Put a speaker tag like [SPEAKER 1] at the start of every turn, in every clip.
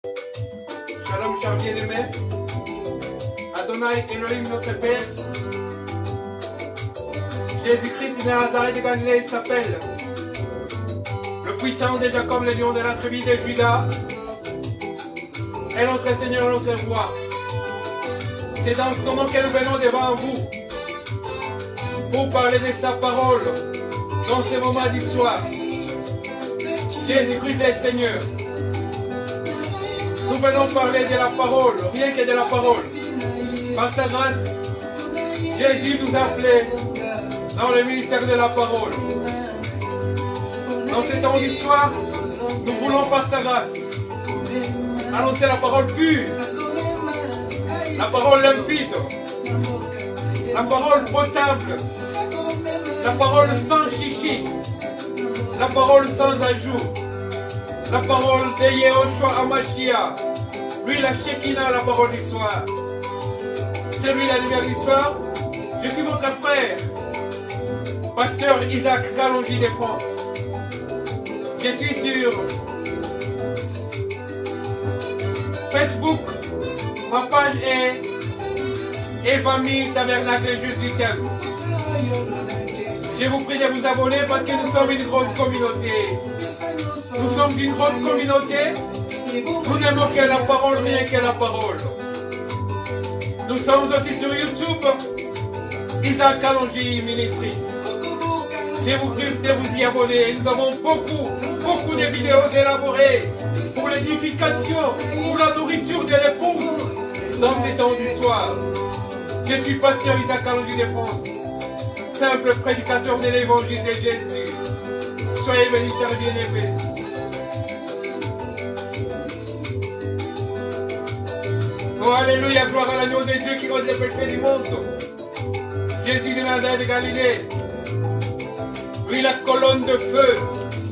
[SPEAKER 1] Shalom, chers bien-aimés. Adonai Elohim, notre Père. Jésus-Christ de Nazareth de Galilée s'appelle le puissant de Jacob, le lion de la tribu de Judas, et notre Seigneur, notre Roi. C'est dans son nom que nous venons devant vous pour parler de sa parole dans ce moment d'histoire. Jésus-Christ est Seigneur. Nous venons parler de la parole, rien que de la parole. Par sa grâce, Jésus nous a appelés dans le ministère de la parole. Dans ce temps d'histoire, nous voulons par sa grâce annoncer la parole pure, la parole limpide, la parole potable, la parole sans chichi, la parole sans ajout, la parole de Yehoshua Hamashiach, lui la Shekinah, la parole d'histoire. C'est lui la lumière d'histoire. Je suis votre frère, pasteur Isaac Kalonji de France. Je suis sur Facebook. Ma page est Famille Tabernacle Jésus t'aime. Je vous prie de vous abonner parce que nous sommes une grosse communauté. Nous sommes une grosse communauté. Nous n'aimons que la parole, rien que la parole. Nous sommes aussi sur YouTube, Isaac Kalonji Ministries. Je vous prie de vous y abonner. Nous avons beaucoup de vidéos élaborées pour l'édification, pour la nourriture de l'épouse dans ces temps du soir. Je suis pasteur Isaac Kalonji de France, simple prédicateur de l'évangile de Jésus. Soyez bénis, chers bien-aimés. Oh, alléluia, gloire à l'agneau de Dieu qui ôte les péchés du monde. Jésus de Nazareth de Galilée. Lui, la colonne de feu,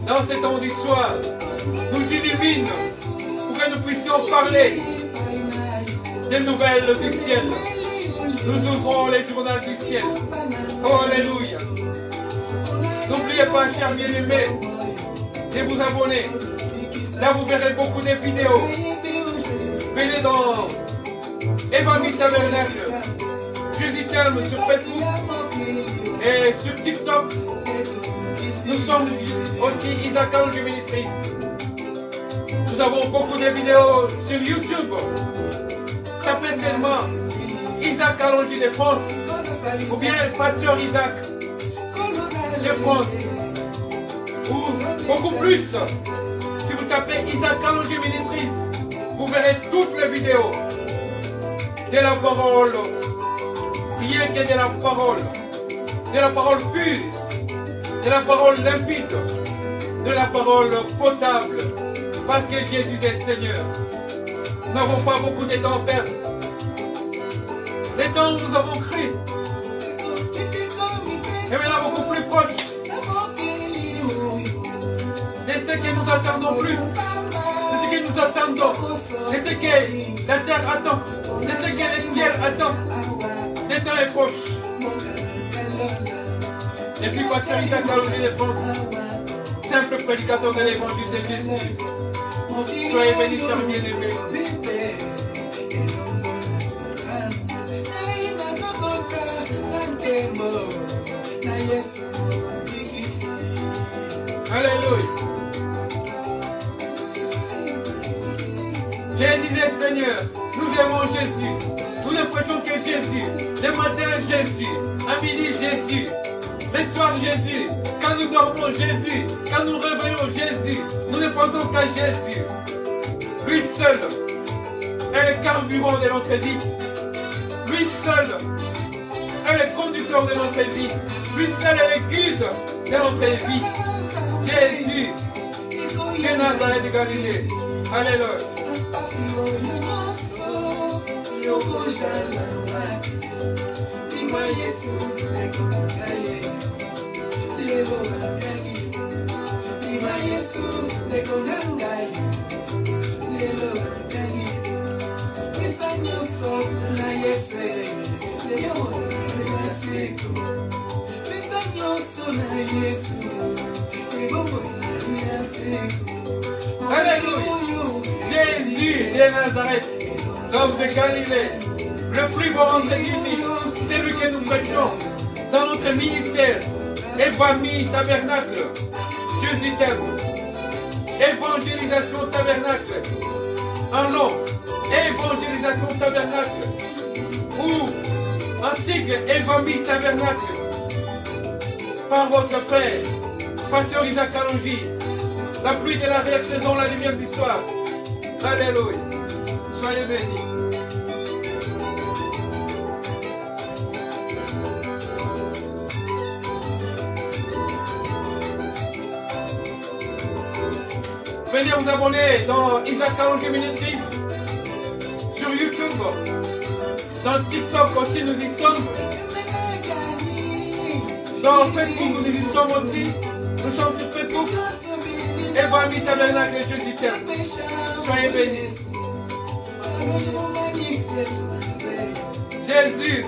[SPEAKER 1] dans ces temps d'histoire, nous illumine pour que nous puissions parler des nouvelles du ciel. Nous ouvrons les journaux du ciel. Oh, alléluia. N'oubliez pas, chers bien-aimés, de vous abonner. Là, vous verrez beaucoup de vidéos. Venez dans Famille Tabernacle. Jésus t'aime sur Facebook et sur TikTok. Nous sommes aussi Isaac Kalonji Ministries. Nous avons beaucoup de vidéos sur YouTube. Tapez seulement Isaac Kalonji de France ou bien Pasteur Isaac de France. Ou beaucoup plus, si vous tapez Isaac Kalonji Ministries, vous verrez toutes les vidéos de la parole, rien que de la parole pure, de la parole limpide, de la parole potable, parce que Jésus est Seigneur. Nous n'avons pas beaucoup de temps à perdre. Les temps où nous avons cru, et maintenant beaucoup plus proche de ce que nous attendons plus, de ce que nous attendons, de ce que la terre attend, de ce que le ciel attend. Le temps est proche. Je suis pasteur Isaac Kalonji de France, simple prédicateur de l'évangile de Jésus. Soyez bénis, chers bien-aimés. Alléluia. Jésus est Seigneur. Nous aimons Jésus. Nous ne prêchons que Jésus. Le matin, Jésus. À midi, Jésus. Le soir, Jésus. Quand nous dormons, Jésus. Quand nous réveillons, Jésus. Nous ne pensons qu'à Jésus. Lui seul est le carburant de notre vie. Lui seul est le conducteur de notre vie. Lui seul est le guide de notre vie. Jésus de Nazareth de Galilée. Alléluia. Alléluia. Jésus Jésus de Nazareth, l'homme de Galilée, le plus beau entre guillemets, celui que nous prêchons dans notre ministère, Évangile Tabernacle. Jésus t'aime. Évangélisation Tabernacle. Un nom, Évangélisation Tabernacle. Ou un cycle Évangile Tabernacle. Par votre frère, Pasteur Isaac Kalonji. La pluie de l'arrière-saison, la lumière du soir. Alléluia. Soyez bénis. Venez vous abonner dans Isaac Kalonji Ministries, sur YouTube, dans TikTok aussi nous y sommes, dans Facebook nous y sommes aussi, nous sommes sur Facebook. Évangile Tabernacle, Jésus t'aime. Soyez bénis. Jésus.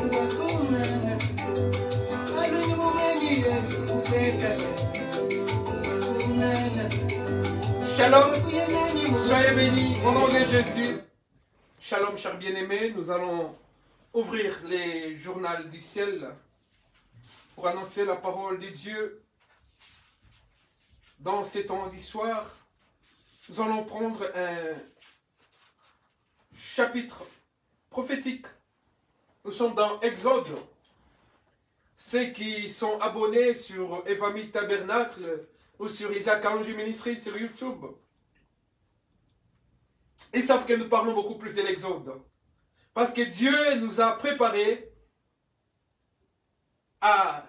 [SPEAKER 1] Shalom. Soyez bénis au nom de Jésus. Shalom, chers bien-aimés. Nous allons ouvrir les journaux du ciel pour annoncer la parole de Dieu. Dans ces temps d'histoire, nous allons prendre un chapitre prophétique. Nous sommes dans Exode. Ceux qui sont abonnés sur Évangile Tabernacle ou sur Isaac Kalonji Ministries sur YouTube, ils savent que nous parlons beaucoup plus de l'Exode. Parce que Dieu nous a préparés à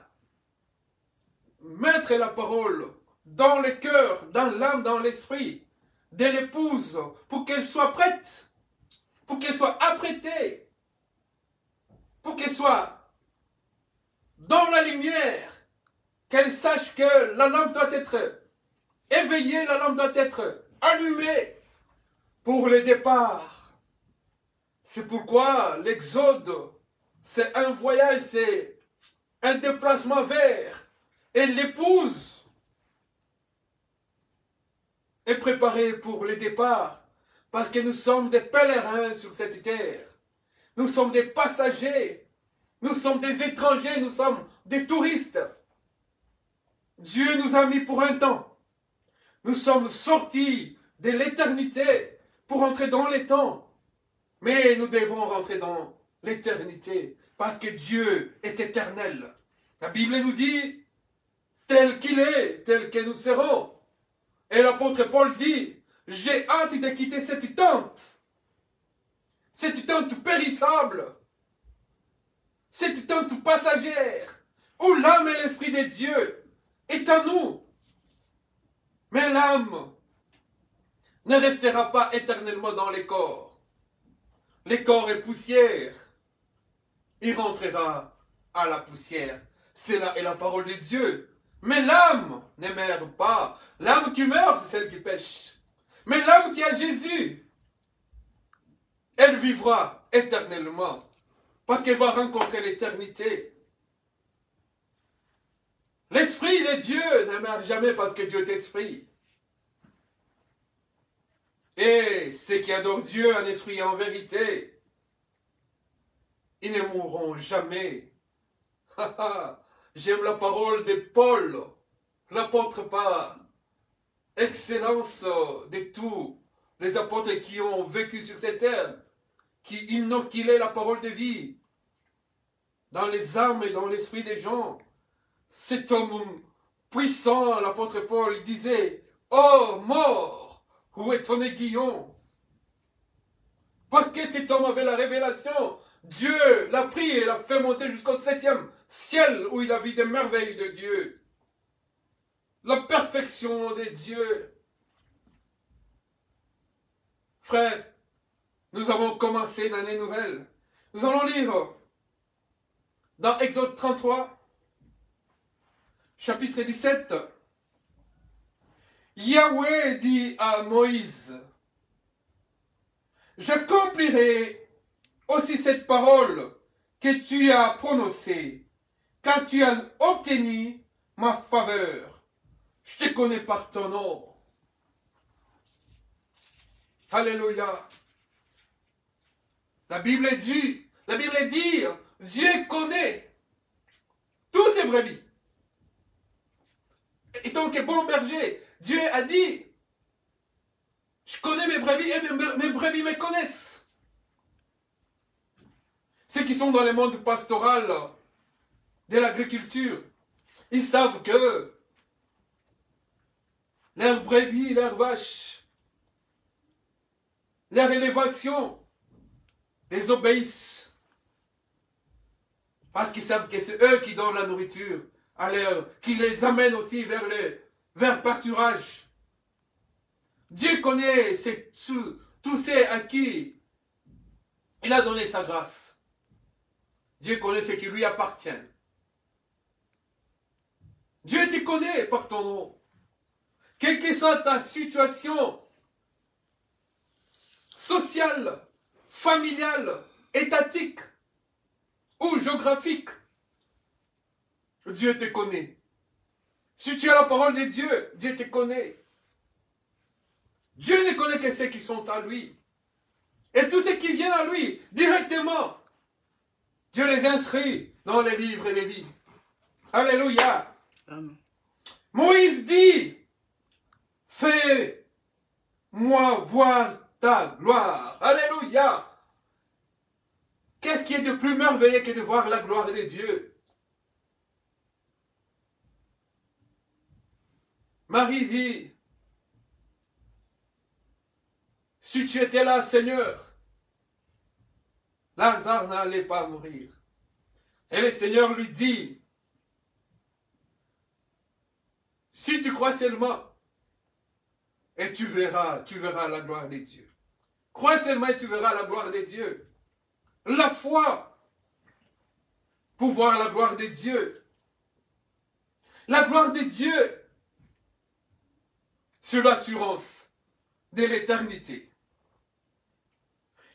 [SPEAKER 1] mettre la parole dans le cœur, dans l'âme, dans l'esprit de l'épouse, pour qu'elle soit prête, pour qu'elle soit apprêtée, pour qu'elle soit dans la lumière, qu'elle sache que la lampe doit être éveillée, la lampe doit être allumée pour le départ. C'est pourquoi l'Exode, c'est un voyage, c'est un déplacement vers, et l'épouse est préparé pour le départ, parce que nous sommes des pèlerins sur cette terre. Nous sommes des passagers, nous sommes des étrangers, nous sommes des touristes. Dieu nous a mis pour un temps. Nous sommes sortis de l'éternité pour entrer dans les temps. Mais nous devons rentrer dans l'éternité, parce que Dieu est éternel. La Bible nous dit, tel qu'il est, tel que nous serons. Et l'apôtre Paul dit, j'ai hâte de quitter cette tente périssable, cette tente passagère, où l'âme et l'esprit de Dieu est en nous. Mais l'âme ne restera pas éternellement dans les corps. Les corps est poussière. Il rentrera à la poussière. Cela est la parole de Dieu. Mais l'âme ne meurt pas. L'âme qui meurt, c'est celle qui pêche. Mais l'âme qui a Jésus, elle vivra éternellement. Parce qu'elle va rencontrer l'éternité. L'esprit de Dieu ne meurt jamais parce que Dieu est esprit. Et ceux qui adorent Dieu en esprit et en vérité, ils ne mourront jamais. J'aime la parole de Paul, l'apôtre par excellence de tous les apôtres qui ont vécu sur cette terre, qui inoculaient la parole de vie dans les âmes et dans l'esprit des gens. Cet homme puissant, l'apôtre Paul, il disait, « Oh, mort, où est ton aiguillon ?» Parce que cet homme avait la révélation. Dieu l'a pris et l'a fait monter jusqu'au 7e ciel où il a vu des merveilles de Dieu. La perfection de Dieu. Frères, nous avons commencé une année nouvelle. Nous allons lire dans Exode 33, chapitre 17. Yahweh dit à Moïse, « J'accomplirai aussi cette parole que tu as prononcée, quand tu as obtenu ma faveur. Je te connais par ton nom. » Alléluia. La Bible dit, Dieu connaît tous ses brebis. Et tant que bon berger, Dieu a dit, je connais mes brebis et mes brebis me connaissent. Ceux qui sont dans le monde pastoral de l'agriculture, ils savent que leurs brebis, leurs vaches, leur élévation, les obéissent. Parce qu'ils savent que c'est eux qui donnent la nourriture, qui les amènent aussi vers le pâturage. Dieu connaît tous ceux à qui il a donné sa grâce. Dieu connaît ce qui lui appartient. Dieu te connaît par ton nom. Quelle que soit ta situation sociale, familiale, étatique ou géographique, Dieu te connaît. Si tu as la parole de Dieu, Dieu te connaît. Dieu ne connaît que ceux qui sont à lui. Et tous ceux qui viennent à lui, directement, Dieu les inscrit dans les livres des vies. Alléluia.
[SPEAKER 2] Amen.
[SPEAKER 1] Moïse dit, fais-moi voir ta gloire. Alléluia. Qu'est-ce qui est de plus merveilleux que de voir la gloire de Dieu? Marie dit, si tu étais là, Seigneur, Lazare n'allait pas mourir. Et le Seigneur lui dit, si tu crois seulement, et tu verras la gloire de Dieu. Crois seulement et tu verras la gloire de Dieu. La foi pour voir la gloire de Dieu. La gloire de Dieu sur l'assurance de l'éternité.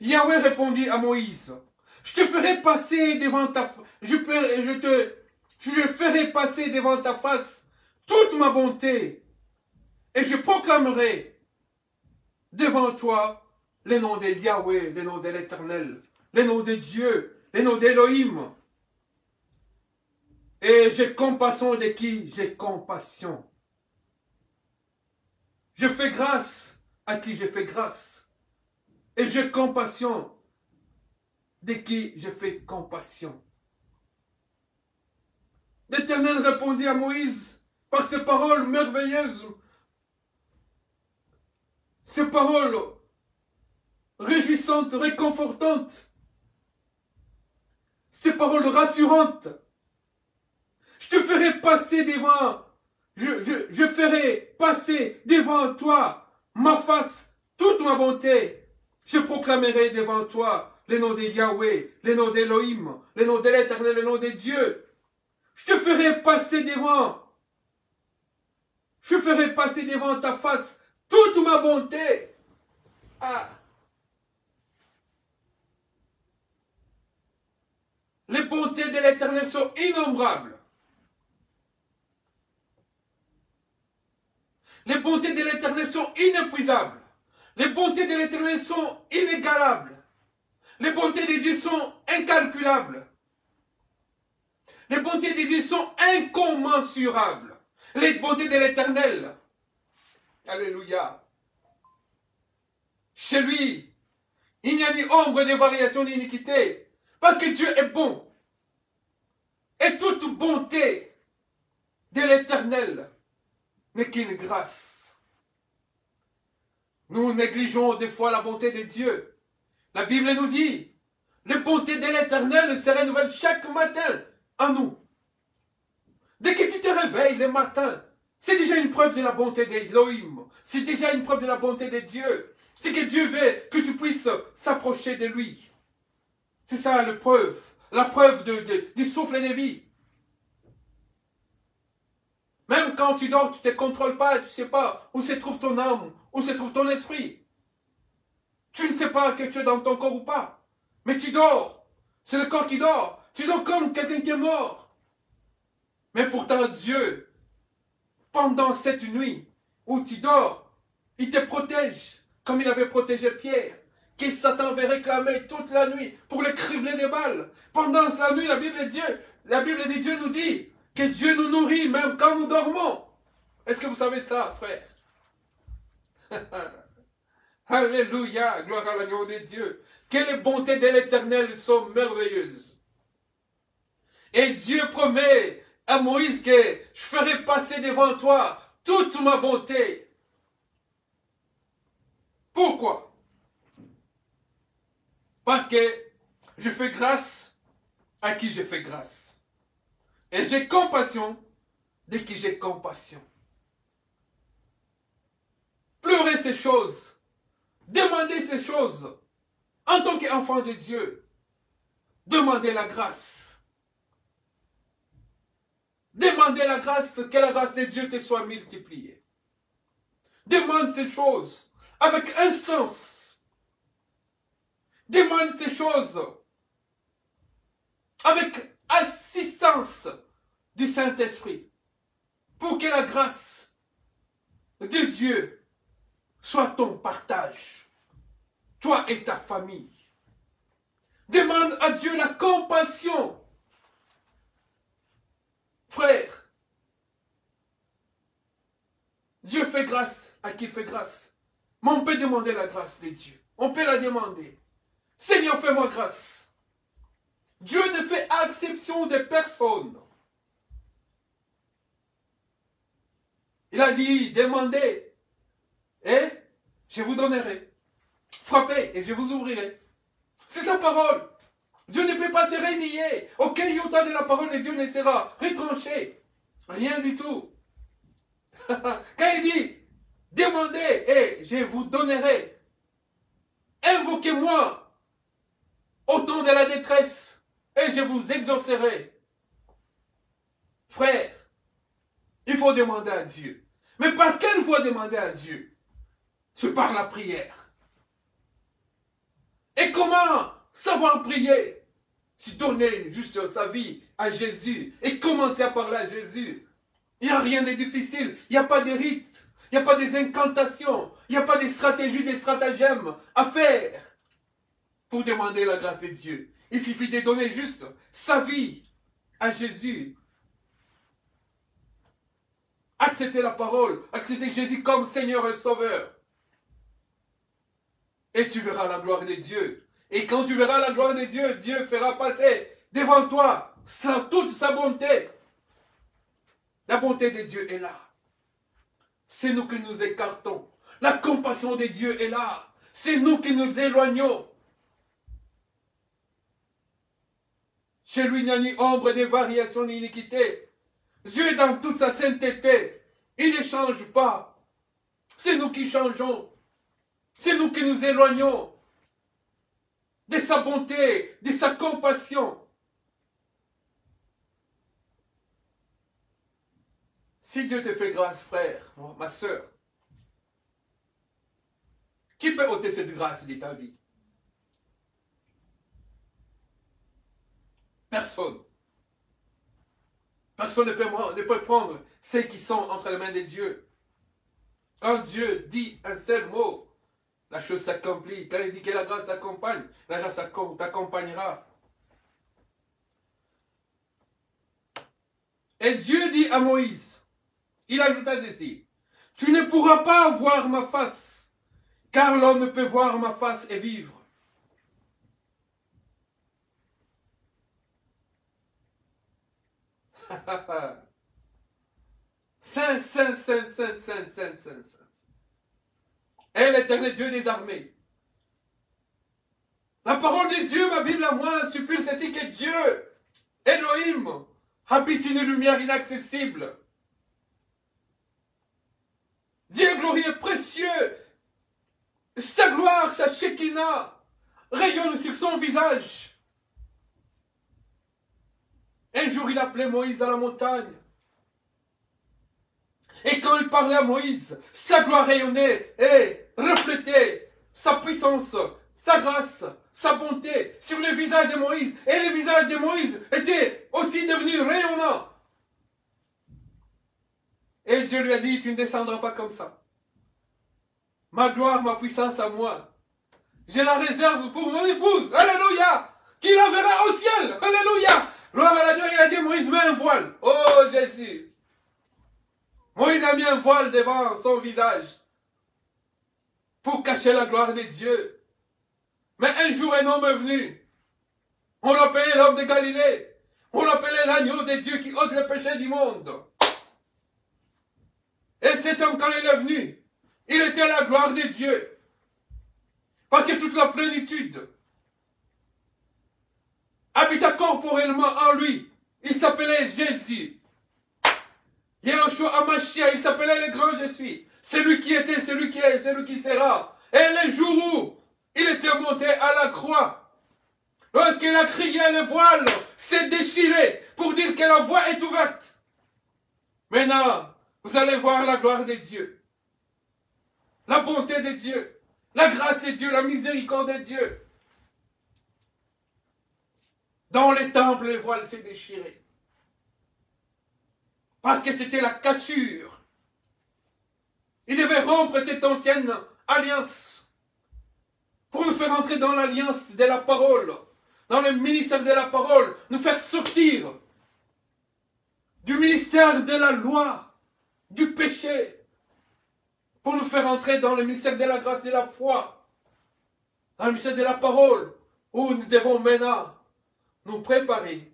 [SPEAKER 1] Yahweh répondit à Moïse, je ferai passer devant ta face toute ma bonté et je proclamerai devant toi les noms de Yahweh, les noms de l'Éternel, les noms de Dieu, les noms d'Élohim. Et j'ai compassion de qui? J'ai compassion. Je fais grâce à qui je fais grâce. Et j'ai compassion de qui je fais compassion. L'Éternel répondit à Moïse par ces paroles merveilleuses, ces paroles réjouissantes, réconfortantes, ces paroles rassurantes. Je te ferai passer devant, je ferai passer devant toi ma face, toute ma bonté. Je proclamerai devant toi les noms de Yahweh, les noms d'Élohim, les noms de l'Éternel, les noms de Dieu. Je ferai passer devant ta face toute ma bonté. Ah. Les bontés de l'Éternel sont innombrables. Les bontés de l'Éternel sont inépuisables. Les bontés de l'Éternel sont inégalables. Les bontés de Dieu sont incalculables. Les bontés de Dieu sont incommensurables. Les bontés de l'Éternel. Alléluia. Chez lui, il n'y a ni ombre de variation d'iniquité. Parce que Dieu est bon. Et toute bonté de l'Éternel n'est qu'une grâce. Nous négligeons des fois la bonté de Dieu. La Bible nous dit, les bontés de l'Éternel se renouvellent chaque matin en nous. Dès que tu te réveilles le matin, c'est déjà une preuve de la bonté d'Élohim. C'est déjà une preuve de la bonté de Dieu. C'est que Dieu veut que tu puisses s'approcher de lui. C'est ça la preuve du souffle de vie. Même quand tu dors, tu ne te contrôles pas, tu ne sais pas où se trouve ton âme, où se trouve ton esprit. Tu ne sais pas que tu es dans ton corps ou pas. Mais tu dors. C'est le corps qui dort. Tu dors comme quelqu'un qui est mort. Mais pourtant Dieu, pendant cette nuit où tu dors, il te protège. comme il avait protégé Pierre, que Satan avait réclamé toute la nuit pour le cribler des balles. Pendant la nuit, la Bible de Dieu nous dit que Dieu nous nourrit même quand nous dormons. Est-ce que vous savez ça, frère? Alléluia, gloire à l'agneau de Dieu. Que les bontés de l'Éternel sont merveilleuses. Et Dieu promet à Moïse que je ferai passer devant toi toute ma bonté. Pourquoi? Parce que je fais grâce à qui je fais grâce. Et j'ai compassion de qui j'ai compassion. Pleurez ces choses. Demandez ces choses. En tant qu'enfant de Dieu, demandez la grâce. Demandez la grâce, que la grâce de Dieu te soit multipliée. Demande ces choses avec instance. Demande ces choses avec assistance du Saint-Esprit pour que la grâce de Dieu soit ton partage, toi et ta famille. Demande à Dieu la compassion. Frère, Dieu fait grâce à qui fait grâce. Mais on peut demander la grâce de Dieu. On peut la demander. Seigneur, fais-moi grâce. Dieu ne fait exception de personne. Il a dit, demandez et je vous donnerai. Frappez et je vous ouvrirai. C'est sa parole. Dieu ne peut pas se renier. Aucun iota de la parole de Dieu ne sera retranché. Rien du tout. Quand il dit, demandez et je vous donnerai. Invoquez-moi au temps de la détresse et je vous exaucerai. Frère, il faut demander à Dieu. Mais par quelle voie demander à Dieu? C'est par la prière. Et comment savoir prier? Si donner juste sa vie à Jésus et commencer à parler à Jésus. Il n'y a rien de difficile. Il n'y a pas de rites. Il n'y a pas des incantations. Il n'y a pas de stratégies, des stratagèmes à faire pour demander la grâce de Dieu. Il suffit de donner juste sa vie à Jésus. Accepter la parole. Accepter Jésus comme Seigneur et Sauveur. Et tu verras la gloire de Dieu. Et quand tu verras la gloire de Dieu, Dieu fera passer devant toi toute sa bonté. La bonté de Dieu est là. C'est nous qui nous écartons. La compassion de Dieu est là. C'est nous qui nous éloignons. Chez lui, il n'y a ni ombre de variation ni iniquité. Dieu est dans toute sa sainteté. Il ne change pas. C'est nous qui changeons. C'est nous qui nous éloignons de sa bonté, de sa compassion. Si Dieu te fait grâce, frère, ma soeur, qui peut ôter cette grâce de ta vie? Personne. Personne ne peut prendre ceux qui sont entre les mains de Dieu. Quand Dieu dit un seul mot, la chose s'accomplit. Quand il dit que la grâce t'accompagne, la grâce t'accompagnera. Et Dieu dit à Moïse, il ajouta ceci, tu ne pourras pas voir ma face, car l'homme peut voir ma face et vivre. Saint, saint, saint, saint, saint, saint, saint, saint. Et l'Éternel Dieu des armées. La parole de Dieu, ma Bible à moi, suppulse ainsi que Dieu, Elohim, habite une lumière inaccessible. Dieu glorieux, précieux, sa gloire, sa Shekinah, rayonne sur son visage. Un jour, il appelait Moïse à la montagne. Et quand il parlait à Moïse, sa gloire rayonnait et reflétait sa puissance, sa grâce, sa bonté sur le visage de Moïse. Et le visage de Moïse était aussi devenu rayonnant. Et Dieu lui a dit, tu ne descendras pas comme ça. ma gloire, ma puissance à moi. Je la réserve pour mon épouse. Alléluia. Qui la verra au ciel. Alléluia. Gloire à Dieu, il a dit, Moïse, mets un voile. Oh Jésus. Moïse a mis un voile devant son visage pour cacher la gloire de Dieu. Mais un jour, un homme est venu. On l'appelait l'homme de Galilée. On l'appelait l'agneau de Dieu qui ôte le péché du monde. Et cet homme, quand il est venu, il était la gloire de Dieu. Parce que toute la plénitude habita corporellement en lui. Il s'appelait Jésus. Yahushua Amashia, il s'appelait le grand je suis. C'est lui qui était, c'est lui qui est, c'est lui qui sera. Et le jour où il était monté à la croix, lorsqu'il a crié, le voile s'est déchiré pour dire que la voie est ouverte. Maintenant, vous allez voir la gloire de Dieu, la bonté de Dieu, la grâce de Dieu, la miséricorde de Dieu. Dans les temples, le voile s'est déchiré. Parce que c'était la cassure. Il devait rompre cette ancienne alliance pour nous faire entrer dans l'alliance de la parole, dans le ministère de la parole, nous faire sortir du ministère de la loi, du péché, pour nous faire entrer dans le ministère de la grâce et de la foi, dans le ministère de la parole, où nous devons maintenant nous préparer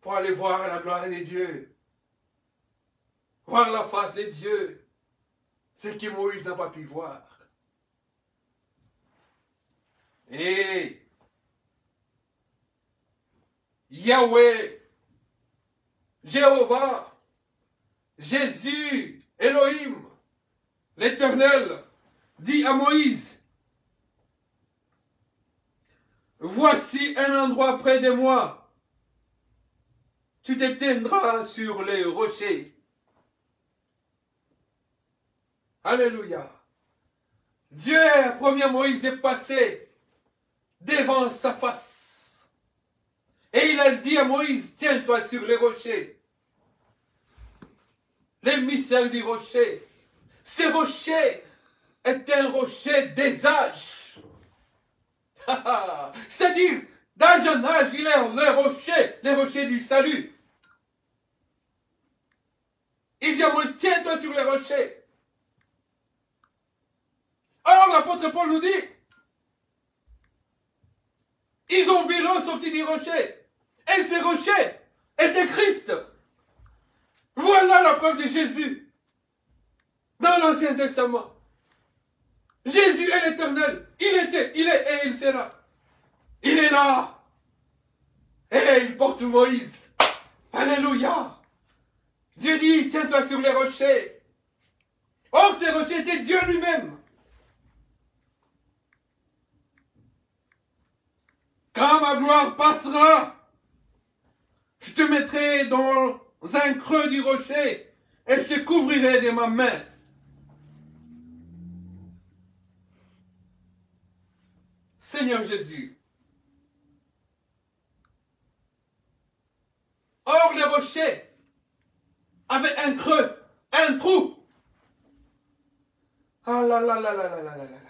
[SPEAKER 1] pour aller voir la gloire de Dieu, voir la face de Dieu, ce que Moïse n'a pas pu voir. Et Yahweh, Jéhovah, Jésus, Elohim, l'Éternel, dit à Moïse, voici un endroit près de moi. Tu t'éteindras sur les rochers. Alléluia. Dieu a promis à Moïse de passer devant sa face. Et il a dit à Moïse, tiens-toi sur les rochers. Les mystères du rocher. Ce rocher est un rocher des âges. C'est-à-dire, d'âge en âge, il est le rocher du salut. Il dit à Moïse, tiens-toi sur les rochers. Or, l'apôtre Paul nous dit, ils ont vu l'eau sortie du rocher. Et ce rocher était Christ. Voilà la preuve de Jésus. Dans l'Ancien Testament. Jésus est l'Éternel. Il était, il est et il sera. Il est là. Et il porte Moïse. Alléluia. Dieu dit, tiens-toi sur les rochers. Or, ces rochers étaient Dieu lui-même. Quand ma gloire passera, je te mettrai dans un creux du rocher et je te couvrirai de ma main. Seigneur Jésus. Or, les rochers avaient un creux, un trou. Ah là là là là là là là là.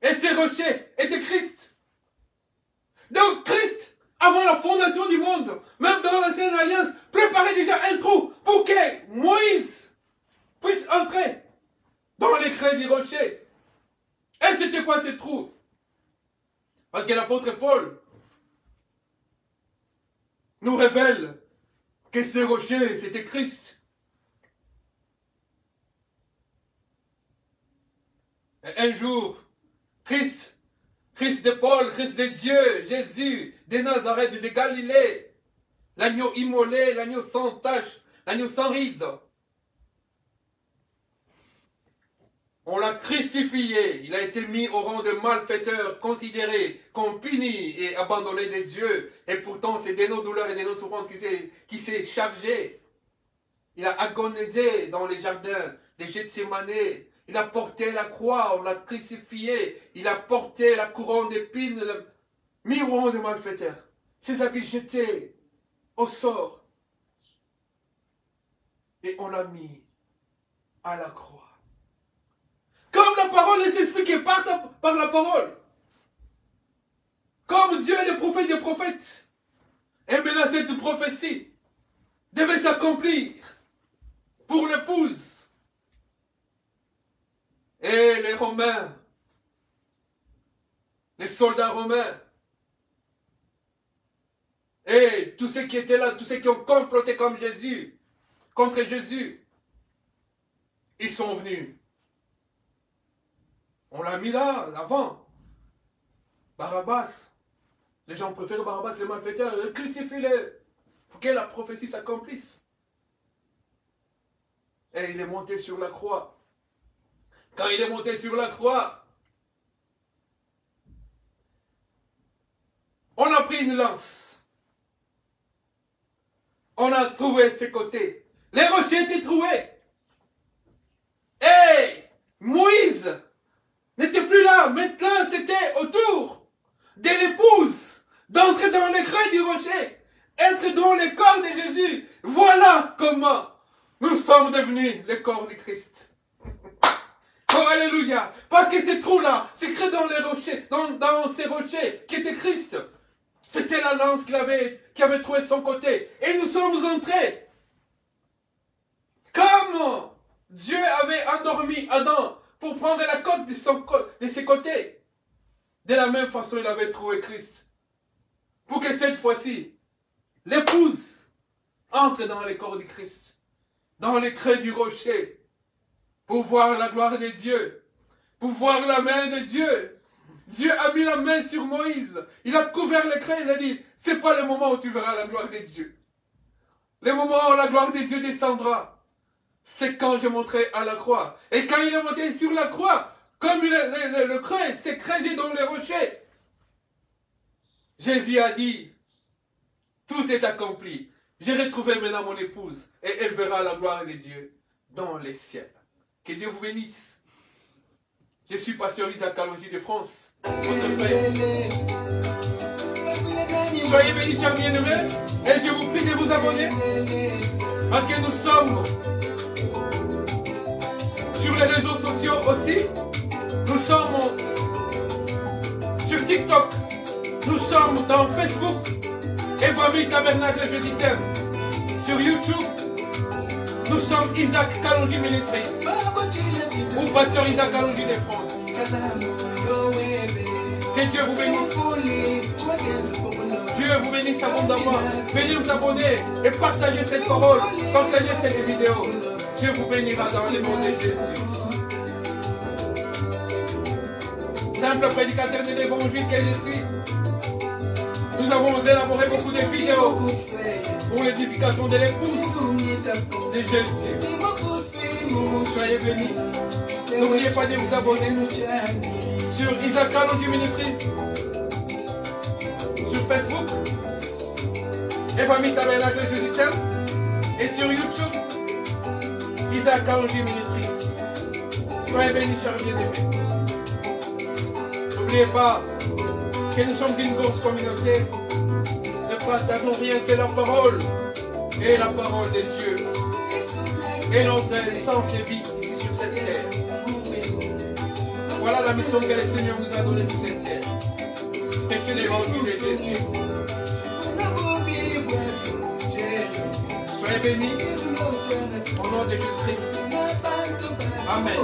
[SPEAKER 1] Et ces rochers étaient Christ. Donc Christ, avant la fondation du monde, même dans l'ancienne alliance, préparait déjà un trou pour que Moïse puisse entrer dans les creux du rocher. Et c'était quoi ce trou? Parce que l'apôtre Paul nous révèle que ce rocher, c'était Christ. Et un jour, Christ de Paul, Christ de Dieu, Jésus de Nazareth, de Galilée, l'agneau immolé, l'agneau sans tache, l'agneau sans ride. On l'a crucifié, il a été mis au rang de malfaiteur, considéré comme puni et abandonné de Dieu. Et pourtant, c'est de nos douleurs et de nos souffrances qui s'est chargé. Il a agonisé dans les jardins de Gethsémane. Il a porté la croix, on l'a crucifié. Il a porté la couronne d'épines, mis au rang de malfaiteur. Ses habits jetés au sort. Et on l'a mis à la croix. parole ne s'explique que par la parole. Comme Dieu est le prophète des prophètes. Et maintenant cette prophétie devait s'accomplir pour l'épouse. Et les Romains, les soldats romains, et tous ceux qui étaient là, tous ceux qui ont comploté comme Jésus, contre Jésus, ils sont venus. On l'a mis là, avant. Barabbas. Les gens préfèrent Barabbas, les malfaiteurs, crucifie-le pour que la prophétie s'accomplisse. Et il est monté sur la croix. Quand il est monté sur la croix, on a pris une lance. On a trouvé ses côtés. Les rochers étaient troués. Et Moïse n'était plus là. Maintenant, c'était autour de l'épouse d'entrer dans le creux du rocher, être dans le corps de Jésus. Voilà comment nous sommes devenus le corps de Christ. Oh, alléluia. Parce que ces trous-là, c'est créé dans les rochers, dans ces rochers qui étaient Christ. C'était la lance qui avait trouvé son côté. Et nous sommes entrés. Comme Dieu avait endormi Adam pour prendre la côte de ses côtés. De la même façon, il avait trouvé Christ. Pour que cette fois-ci, l'épouse entre dans le corps de Christ. Dans le creux du rocher. Pour voir la gloire de Dieu. Pour voir la main de Dieu. Dieu a mis la main sur Moïse. Il a couvert le creux. Il a dit, c'est pas le moment où tu verras la gloire de Dieu. Le moment où la gloire de Dieu descendra, c'est quand je monterai à la croix. Et quand il est monté sur la croix, comme le creux s'est creusé dans les rochers, Jésus a dit, tout est accompli. J'ai retrouvé maintenant mon épouse et elle verra la gloire de Dieu dans les ciels. Que Dieu vous bénisse. Je suis pasteur Isaac Kalonji de France. Votre frère. Soyez bénis, chers bien-aimés. Et je vous prie de vous abonner. Parce que nous sommes sur les réseaux sociaux aussi. Nous sommes sur TikTok. Nous sommes dans Facebook. Évangile Tabernacle Jésus t'aime. Sur YouTube. Nous sommes Isaac Kalonji Ministries. Ou pasteur Isaac Kalonji de France. Que Dieu vous bénisse. Dieu vous bénisse abondamment. Venez vous abonner et partagez cette parole. Partagez cette vidéo. Dieu vous bénira dans le nom de Jésus. Simple prédicateur de l'évangile que je suis. Nous avons élaboré beaucoup de vidéos pour l'édification de l'épouse de Jésus. Soyez bénis. N'oubliez pas de vous abonner sur Isaac Kalonji Ministries, sur Facebook, Évangile Tabernacle Jésus t'aime, et sur YouTube, Isaac Kalonji Ministries. Soyez bénis, chers bien-aimés. N'oubliez pas que nous sommes une grosse communauté. Ne partageons rien que la parole et la parole de Dieu. Et notre essence et vie ici sur cette terre. Voilà la mission que le Seigneur nous a donnée sur cette terre. Prêcher l'évangile de Jésus. Soyez bénis au nom de Jésus-Christ. Amen.